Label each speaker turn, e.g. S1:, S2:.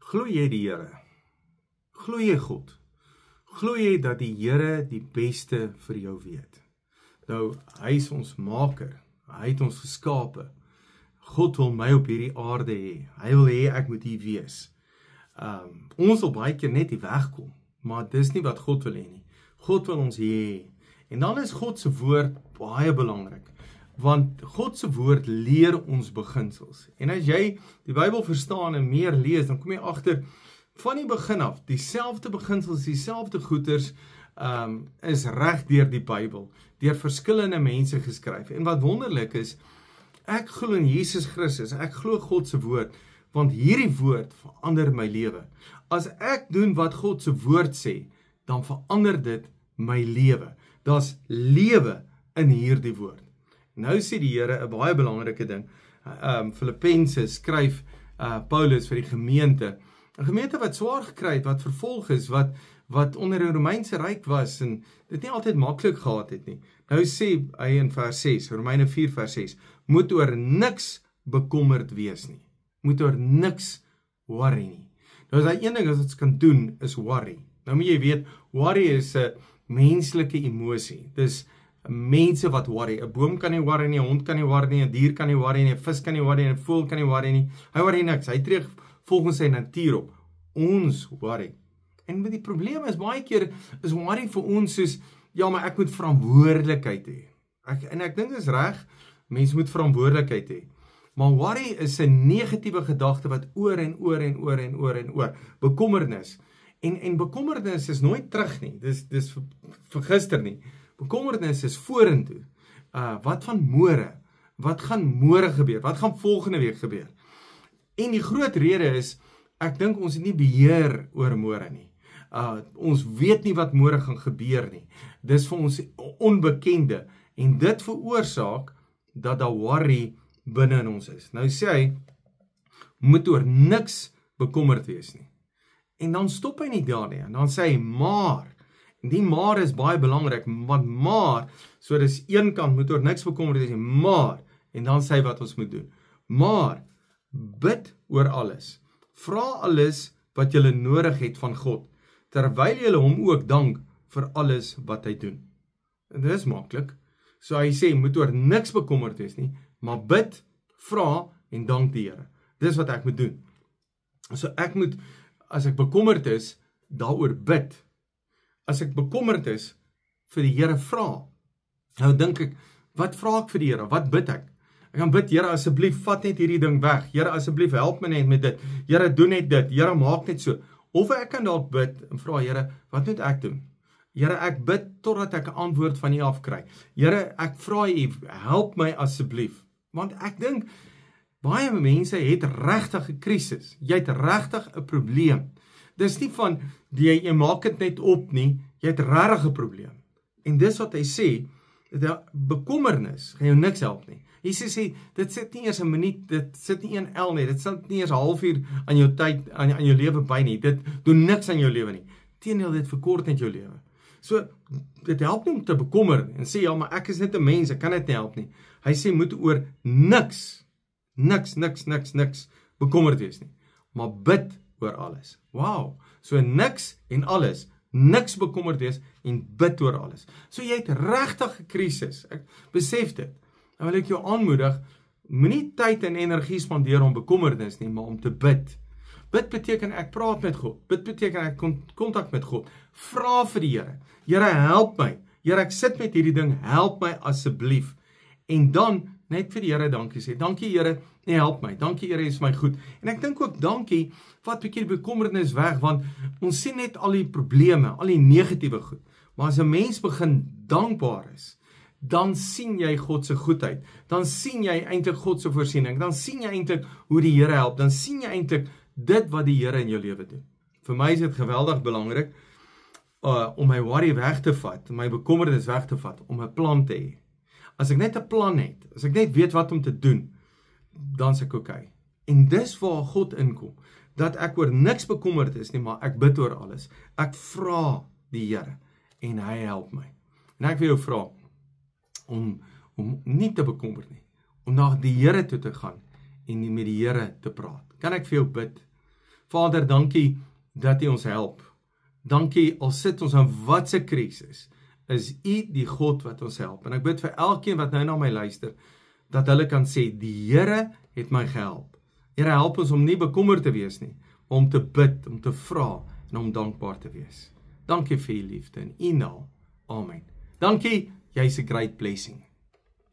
S1: Glo jy die Here? Glo jy God? Glo jy dat die Here die beste vir jou weet? Nou, hy is ons maker. Hy het ons geskape. God wil my op hierdie aarde hê. Hy wil hê ek moet hier wees. Ons wil baie keer net hier wegkom, maar dis nie wat God wil hê nie. God wil ons hê. En dan is God se woord baie belangrik, want God se woord leer ons beginsels. En as jy die Bybel verstaan en meer lees, dan kom jy agter van die begin af, dieselfde beginsels, dieselfde goeders is reg deur die Bybel, deur verskillende mense geskryf. En wat wonderlik is, ek glo in Jesus Christus, ek glo God se woord, want hierdie woord verander my lewe. As ek doen wat God se woord sê, dan verander dit my lewe. Daar's lewe in hierdie woord. Nou sê die Here 'n baie belangrike ding. Filippense skryf Paulus vir die gemeente. 'n Gemeente wat swaar gekry het, wat vervolg is, wat onder die Romeinse ryk was en dit nie altyd maklik gehad het nie. Nou sê hy in vers 6, Romeine 4 vers 6, moet oor niks bekommerd wees nie. Moet oor niks worry nie. Nou is daar een ding wat ons kan doen, is worry. Nou moet jy weet, worry is 'n menslike emosie. Dis mense wat worry. 'n Boom kan nie worry nie, 'n hond kan nie worry nie, 'n dier kan nie worry nie, 'n vis kan nie worry nie, 'n voël kan nie worry nie. Hy worry niks. Hy tree volgens sy natuur op. Ons worry. En met die probleem is baie keer is worry vir ons soos ja, maar ek moet verantwoordelikheid hê. Ek dink dis reg. Mense moet verantwoordelikheid hê. Maar worry is 'n negatiewe gedagte wat oor en oor. Bekommernis. En bekommernis is nooit terug nie. Dis vir gister nie. Bekommernis is vorentoe. Wat van môre? Wat gaan môre gebeur? Wat gaan volgende week gebeur? En die groot rede is, ek dink ons het nie beheer oor môre nie. Ons weet nie wat môre gaan gebeur nie. Dis vir ons onbekende. En dit veroorsaak dat daar worry binne in ons is. Nou sê hy, moet oor niks bekommerd wees nie. En dan stop hy nie daar nie. En dan sê hy, maar. En die maar is baie belangrik, want maar, so dis een kant, moet oor niks bekommerd wees nie, maar, en dan sê hy wat ons moet doen. Maar, bid oor alles. Vra alles wat jy nodig het van God, terwyl jy hom ook dank vir alles wat hy doen. En dit is maklik. So hy sê, moet oor niks bekommerd wees nie, maar bid, vra en dank die Here. Dis wat ek moet doen. So ek moet, as ek bekommerd is, daaroor bid. As ek bekommerd is, vir die Here vra. Nou dink ek, wat vra ek vir die Here? Wat bid ek? Ek gaan bid, Here asseblief, vat net hierdie ding weg. Here asseblief, help my net met dit. Here, doen net dit. Here, maak net so. Of ek kan dalk bid en vra, Here, wat moet ek doen? Here, ek bid totdat ek 'n antwoord van U afkry. Here, ek vra U, help my asseblief. Want ek dink, baie mense het regtig 'n krisis. Jy het regtig 'n probleem. Dis nie van, jy maak dit net op nie, jy het regtig 'n probleem. En dis wat hy sê, dat bekommernis gaan jou niks help nie. Jesus sê, dit sit nie eers 'n minuut, dit sit nie 1 L nie, dit sit nie eers 'n halfuur aan jou tyd, aan jou lewe by nie, dit doen niks aan jou lewe nie. Teendeel, dit verkort net jou lewe. So, dit help nie om te bekommer en sê, ja, maar ek is net 'n mens, ek kan dit nie help nie. Hy sê, moet oor niks bekommerd wees nie, maar bid oor alles. Wow, so niks en alles, niks bekommerd wees en bid oor alles. So jy het regtig 'n krisis, ek besef dit. Nou wil ek jou aanmoedig, moenie tyd en energie spandeer om bekommernis nie, maar om te bid. Bid beteken ek praat met God, bid beteken ek kontak met God, vra vir die Here, Here help my, Here ek sit met hierdie ding, help my asseblief, en dan net vir die Here dankie sê, dankie Here, nee help my, dankie Here is my goed, en ek dink ook dankie, vat 'n bietjie die bekommernis weg, want ons sien net al die probleme, al die negatiewe goed, maar as 'n mens begin dankbaar is, dan sien jy God se goedheid, dan sien jy eintlik God se voorsiening, dan sien jy eintlik hoe die Here help, dan sien jy eintlik dit wat die Here in jou lewe doen. Vir my is dit geweldig belangrik om my worry weg te vat, my bekommernis weg te vat, om 'n plan te hê. As ek net 'n plan het, as ek net weet wat om te doen, dan is ek okay. En dis waar God inkom, dat ek oor niks bekommerd is nie, maar ek bid oor alles. Ek vra die Here en hy help my. En ek wil jou vra om nie te bekommerd nie, om na die Here toe te gaan en met die Here te praat. Kan ek vir jou bid? Vader, dankie dat U ons help. Dankie, al sit ons aan watse krisis, is U die God wat ons help. En ek bid vir elkeen wat nou na my luister, dat hulle kan sê, die Here het my gehelp. Here, help ons om nie bekommerd te wees nie, maar om te bid, om te vra en om dankbaar te wees. Dankie vir U liefde in U naam. Amen. Dankie, jy's 'n great blessing.